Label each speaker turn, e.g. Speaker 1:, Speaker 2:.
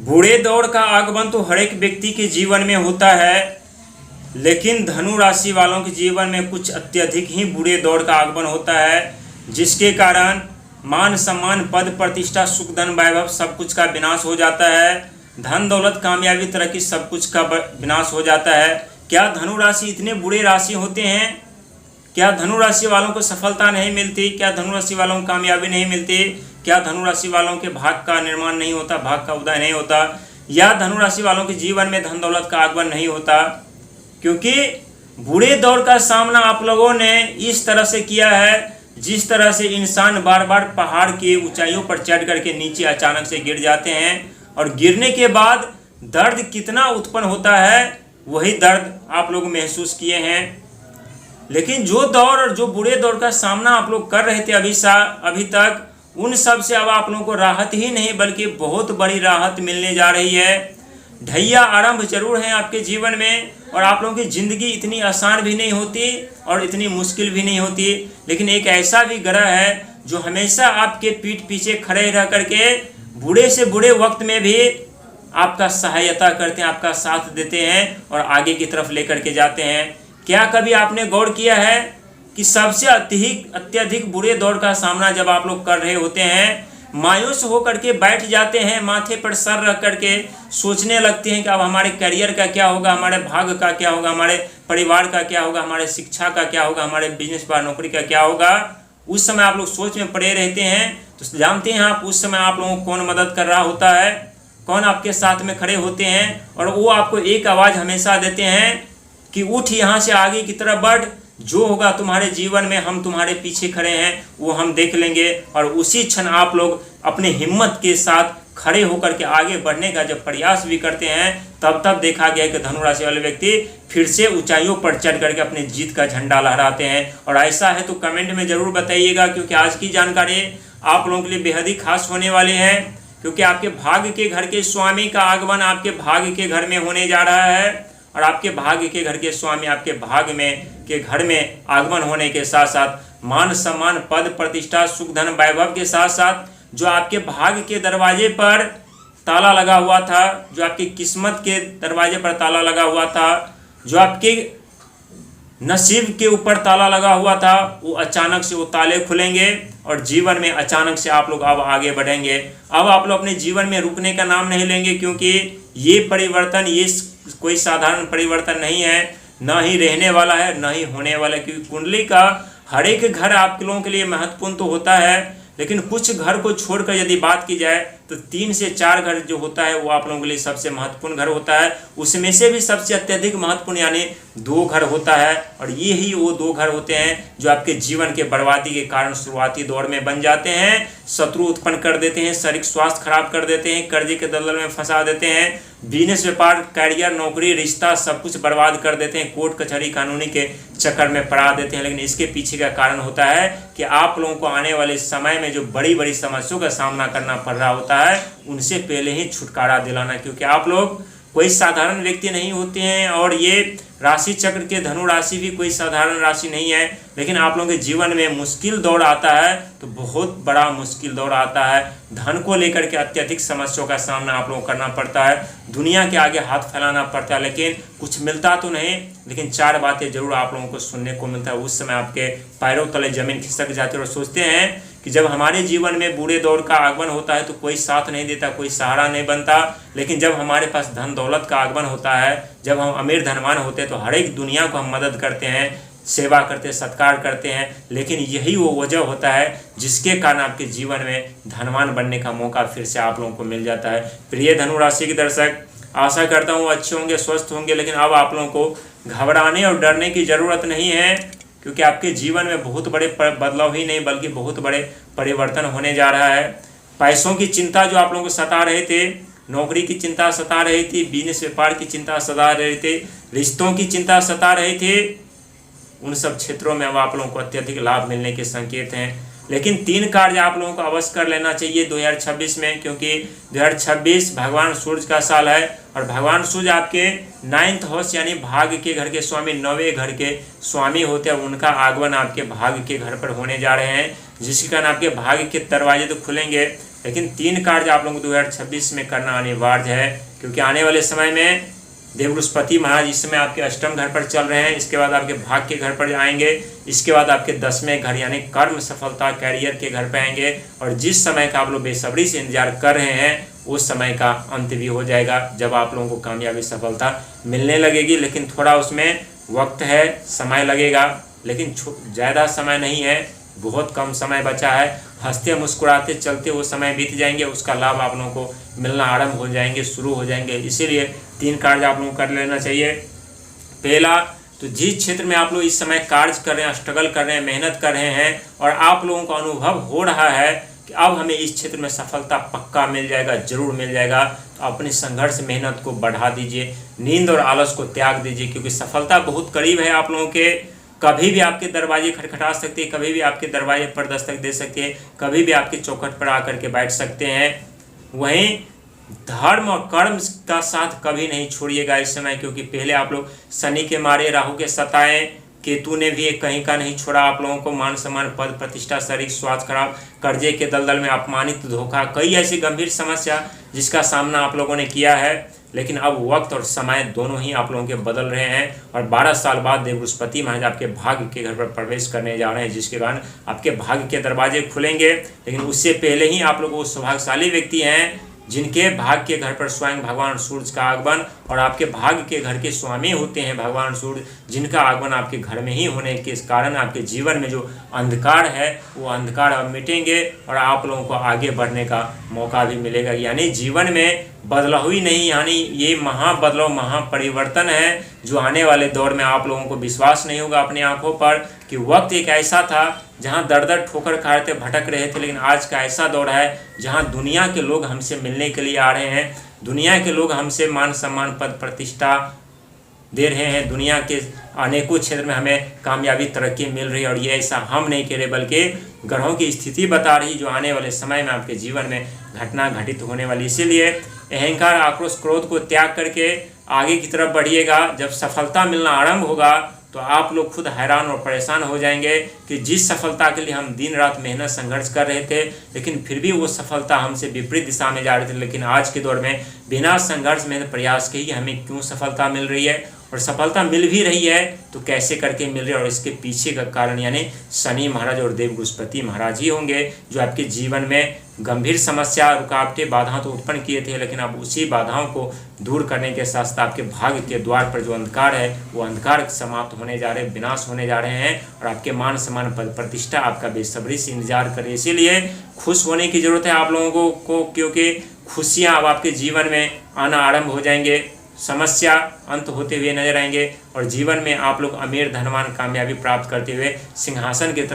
Speaker 1: बूढ़े दौर का आगमन तो हर एक व्यक्ति के जीवन में होता है, लेकिन धनु राशि वालों के जीवन में कुछ अत्यधिक ही बूढ़े दौर का आगमन होता है, जिसके कारण मान सम्मान पद प्रतिष्ठा सुख धन वैभव सब कुछ का विनाश हो जाता है। धन दौलत कामयाबी तरक्की सब कुछ का विनाश हो जाता है। क्या धनु राशि इतने बुरे राशि होते हैं? क्या धनु राशि वालों को सफलता नहीं मिलती? क्या धनु राशि वालों को कामयाबी नहीं मिलती? क्या धनु राशि वालों के भाग का निर्माण नहीं होता, भाग का उदय नहीं होता? या धनु राशि वालों के जीवन में धन दौलत का आगमन नहीं होता? क्योंकि बूढ़े दौर का सामना आप लोगों ने इस तरह से किया है जिस तरह से इंसान बार बार पहाड़ की ऊंचाइयों पर चढ़ करके नीचे अचानक से गिर जाते हैं, और गिरने के बाद दर्द कितना उत्पन्न होता है वही दर्द आप लोग महसूस किए हैं। लेकिन जो दौर और जो बुरे दौर का सामना आप लोग कर रहे थे अभी तक, उन सब से अब आप लोगों को राहत ही नहीं बल्कि बहुत बड़ी राहत मिलने जा रही है। ढैया आरंभ जरूर है आपके जीवन में, और आप लोगों की ज़िंदगी इतनी आसान भी नहीं होती और इतनी मुश्किल भी नहीं होती, लेकिन एक ऐसा भी ग्रह है जो हमेशा आपके पीठ पीछे खड़े रह करके बुरे से बुरे वक्त में भी आपका सहायता करते हैं, आपका साथ देते हैं और आगे की तरफ लेकर के जाते हैं। क्या कभी आपने गौर किया है कि सबसे अत्यधिक बुरे दौर का सामना जब आप लोग कर रहे होते हैं, मायूस होकर के बैठ जाते हैं, माथे पर सर रख करके सोचने लगते हैं कि अब हमारे करियर का क्या होगा, हमारे भाग्य का क्या होगा, हमारे परिवार का क्या होगा, हमारे शिक्षा का क्या होगा, हमारे बिजनेस पर नौकरी का क्या होगा। उस समय आप लोग सोच में पड़े रहते हैं। तो जानते हैं आप उस समय आप लोगों को कौन मदद कर रहा होता है, कौन आपके साथ में खड़े होते हैं, और वो आपको एक आवाज़ हमेशा देते हैं कि उठ यहाँ से आगे की तरफ बढ़, जो होगा तुम्हारे जीवन में हम तुम्हारे पीछे खड़े हैं वो हम देख लेंगे। और उसी क्षण आप लोग अपने हिम्मत के साथ खड़े होकर के आगे बढ़ने का जब प्रयास भी करते हैं, तब देखा गया कि धनु राशि वाले व्यक्ति फिर से ऊंचाइयों पर चढ़ करके अपने जीत का झंडा लहराते हैं। और ऐसा है तो कमेंट में ज़रूर बताइएगा, क्योंकि आज की जानकारी आप लोगों के लिए बेहद ही खास होने वाली है। क्योंकि आपके भाग्य के घर के स्वामी का आगमन आपके भाग्य के घर में होने जा रहा है, और आपके भाग्य के घर के स्वामी आपके भाग्य में के घर में आगमन होने के साथ साथ मान सम्मान पद प्रतिष्ठा सुख धन वैभव के साथ साथ जो आपके भाग्य के दरवाजे पर ताला लगा हुआ था, जो आपकी किस्मत के दरवाजे पर ताला लगा हुआ था, जो आपके नसीब के ऊपर ताला लगा हुआ था, वो अचानक से वो ताले खुलेंगे और जीवन में अचानक से आप लोग अब आगे बढ़ेंगे। अब आप लोग अपने जीवन में रुकने का नाम नहीं लेंगे, क्योंकि ये परिवर्तन ये कोई साधारण परिवर्तन नहीं है, ना ही रहने वाला है ना ही होने वाला है। क्योंकि कुंडली का हर एक घर आप लोगों के लिए महत्वपूर्ण तो होता है, लेकिन कुछ घर को छोड़कर यदि बात की जाए तो 3 से 4 घर जो होता है वो आप लोगों के लिए सबसे महत्वपूर्ण घर होता है। उसमें से भी सबसे अत्यधिक महत्वपूर्ण यानी 2 घर होता है, और ये ही वो 2 घर होते हैं जो आपके जीवन के बर्बादी के कारण शुरुआती दौर में बन जाते हैं, शत्रु उत्पन्न कर देते हैं, शारीरिक स्वास्थ्य खराब कर देते हैं, कर्जे के दलदल में फंसा देते हैं, बिजनेस व्यापार कैरियर नौकरी रिश्ता सब कुछ बर्बाद कर देते हैं, कोर्ट कचहरी कानूनी के चक्कर में पड़ा देते हैं। लेकिन इसके पीछे का कारण होता है कि आप लोगों को आने वाले समय में जो बड़ी बड़ी समस्याओं का सामना करना पड़ रहा होता है उनसे पहले ही छुटकारा दिलाना। क्योंकि आप लोग कोई साधारण व्यक्ति नहीं होते हैं, और ये राशि चक्र के धनु राशि भी कोई साधारण राशि नहीं है। लेकिन आप लोगों के जीवन में मुश्किल दौर आता है तो बहुत बड़ा मुश्किल दौर आता है, धन को लेकर के अत्यधिक समस्याओं का सामना आप लोगों को करना पड़ता है, दुनिया के आगे हाथ फैलाना पड़ता है, लेकिन कुछ मिलता तो नहीं, लेकिन 4 बातें जरूर आप लोगों को सुनने को मिलता है। उस समय आपके पैरों तले जमीन खिसक जाती है और सोचते हैं कि जब हमारे जीवन में बुरे दौर का आगमन होता है तो कोई साथ नहीं देता, कोई सहारा नहीं बनता, लेकिन जब हमारे पास धन दौलत का आगमन होता है, जब हम अमीर धनवान होते हैं तो हर एक दुनिया को हम मदद करते हैं, सेवा करते हैं, सत्कार करते हैं। लेकिन यही वो वजह होता है जिसके कारण आपके जीवन में धनवान बनने का मौका फिर से आप लोगों को मिल जाता है। प्रिय धनु राशि के दर्शक, आशा करता हूँ अच्छे होंगे, स्वस्थ होंगे, लेकिन अब आप लोगों को घबराने और डरने की ज़रूरत नहीं है, क्योंकि आपके जीवन में बहुत बड़े बदलाव ही नहीं बल्कि बहुत बड़े परिवर्तन होने जा रहा है। पैसों की चिंता जो आप लोगों को सता रहे थे, नौकरी की चिंता सता रही थी, बिजनेस व्यापार की चिंता सता रहे थे, रिश्तों की चिंता सता रहे थे, उन सब क्षेत्रों में अब आप लोगों को अत्यधिक लाभ मिलने के संकेत हैं। लेकिन 3 कार्य आप लोगों को अवश्य कर लेना चाहिए 2026 में, क्योंकि 2026 भगवान सूर्य का साल है, और भगवान सूर्य आपके 9th हाउस यानी भाग्य के घर के स्वामी 9वें घर के स्वामी होते हैं। उनका आगमन आपके भाग्य के घर पर होने जा रहे हैं, जिसके कारण आपके भाग्य के दरवाजे तो खुलेंगे, लेकिन 3 कार्य आप लोगों को 2026 में करना अनिवार्य है, क्योंकि आने वाले समय में देव बृहस्पति महाराज इस समय आपके अष्टम घर पर चल रहे हैं, इसके बाद आपके भाग्य के घर पर आएंगे, इसके बाद आपके 10वें घर यानी कर्म सफलता कैरियर के घर पर आएंगे, और जिस समय का आप लोग बेसब्री से इंतजार कर रहे हैं उस समय का अंत भी हो जाएगा, जब आप लोगों को कामयाबी सफलता मिलने लगेगी। लेकिन थोड़ा उसमें वक्त है, समय लगेगा, लेकिन ज़्यादा समय नहीं है, बहुत कम समय बचा है। हंसते मुस्कुराते चलते वो समय बीत जाएंगे, उसका लाभ आप लोगों को मिलना आरंभ हो जाएंगे, शुरू हो जाएंगे। इसीलिए 3 कार्य आप लोगों को कर लेना चाहिए। पहला तो जिस क्षेत्र में आप लोग इस समय कार्य कर रहे हैं, स्ट्रगल कर रहे हैं, मेहनत कर रहे हैं, और आप लोगों को अनुभव हो रहा है कि अब हमें इस क्षेत्र में सफलता पक्का मिल जाएगा, जरूर मिल जाएगा, तो अपनी संघर्ष मेहनत को बढ़ा दीजिए, नींद और आलस को त्याग दीजिए, क्योंकि सफलता बहुत करीब है आप लोगों के। कभी भी आपके दरवाजे खटखटा सकती है, कभी भी आपके दरवाजे पर दस्तक दे सकती है, कभी भी आपके चौखट पर आकर के बैठ सकते हैं। वहीं धर्म और कर्म का साथ कभी नहीं छोड़िएगा इस समय, क्योंकि पहले आप लोग शनि के मारे, राहु के सताए, केतु ने भी एक कहीं का नहीं छोड़ा आप लोगों को। मान सम्मान, पद प्रतिष्ठा, शारीरिक स्वास्थ्य खराब, कर्जे के दलदल में अपमानित, धोखा, कई ऐसी गंभीर समस्या जिसका सामना आप लोगों ने किया है। लेकिन अब वक्त और समय दोनों ही आप लोगों के बदल रहे हैं, और 12 साल बाद देव बृहस्पति महाराज आपके भाग्य के घर पर प्रवेश करने जा रहे हैं, जिसके कारण आपके भाग्य के दरवाजे खुलेंगे। लेकिन उससे पहले ही आप लोग वो सौभाग्यशाली व्यक्ति हैं जिनके भाग्य के घर पर स्वयं भगवान सूर्य का आगमन, और आपके भाग्य के घर के स्वामी होते हैं भगवान सूर्य, जिनका आगमन आपके घर में ही होने के कारण आपके जीवन में जो अंधकार है वो अंधकार अब मिटेंगे, और आप लोगों को आगे बढ़ने का मौका भी मिलेगा। यानी जीवन में बदलाव ही नहीं, यानी ये महाबदलाव, महापरिवर्तन है, जो आने वाले दौर में आप लोगों को विश्वास नहीं होगा अपनी आंखों पर कि वक्त एक ऐसा था जहां दर दर ठोकर खा रहे थे, भटक रहे थे, लेकिन आज का ऐसा दौर है जहां दुनिया के लोग हमसे मिलने के लिए आ रहे हैं, दुनिया के लोग हमसे मान सम्मान, पद प्रतिष्ठा दे रहे हैं, दुनिया के अनेकों क्षेत्र में हमें कामयाबी, तरक्की मिल रही है। और ये ऐसा हम नहीं कह रहे, बल्कि ग्रहों की स्थिति बता रही जो आने वाले समय में आपके जीवन में घटना घटित होने वाली। इसीलिए अहंकार, आक्रोश, क्रोध को त्याग करके आगे की तरफ बढ़िएगा। जब सफलता मिलना आरंभ होगा तो आप लोग खुद हैरान और परेशान हो जाएंगे कि जिस सफलता के लिए हम दिन रात मेहनत संघर्ष कर रहे थे, लेकिन फिर भी वो सफलता हमसे विपरीत दिशा में जा रही थी, लेकिन आज के दौर में बिना संघर्ष मेहनत प्रयास के ही हमें क्यों सफलता मिल रही है, और सफलता मिल भी रही है तो कैसे करके मिल रही है, और इसके पीछे का कारण यानी शनि महाराज और देव बृहस्पति महाराज ही होंगे, जो आपके जीवन में गंभीर समस्या, रुकावटें, बाधाएं तो उत्पन्न किए थे, लेकिन अब उसी बाधाओं को दूर करने के साथ साथ आपके भाग्य के द्वार पर जो अंधकार है वो अंधकार समाप्त होने जा रहे हैं, विनाश होने जा रहे हैं, और आपके मान सम्मान, पद प्रतिष्ठा आपका बेसब्री से इंतजार करे। इसीलिए खुश होने की जरूरत है आप लोगों को, क्योंकि खुशियाँ अब आपके जीवन में आना आरंभ हो जाएंगे, समस्या अंत होते हुए नजर आएंगे, और जीवन में आप लोग अमीर, धनवान, कामयाबी प्राप्त करते हुए सिंहासन की तरफ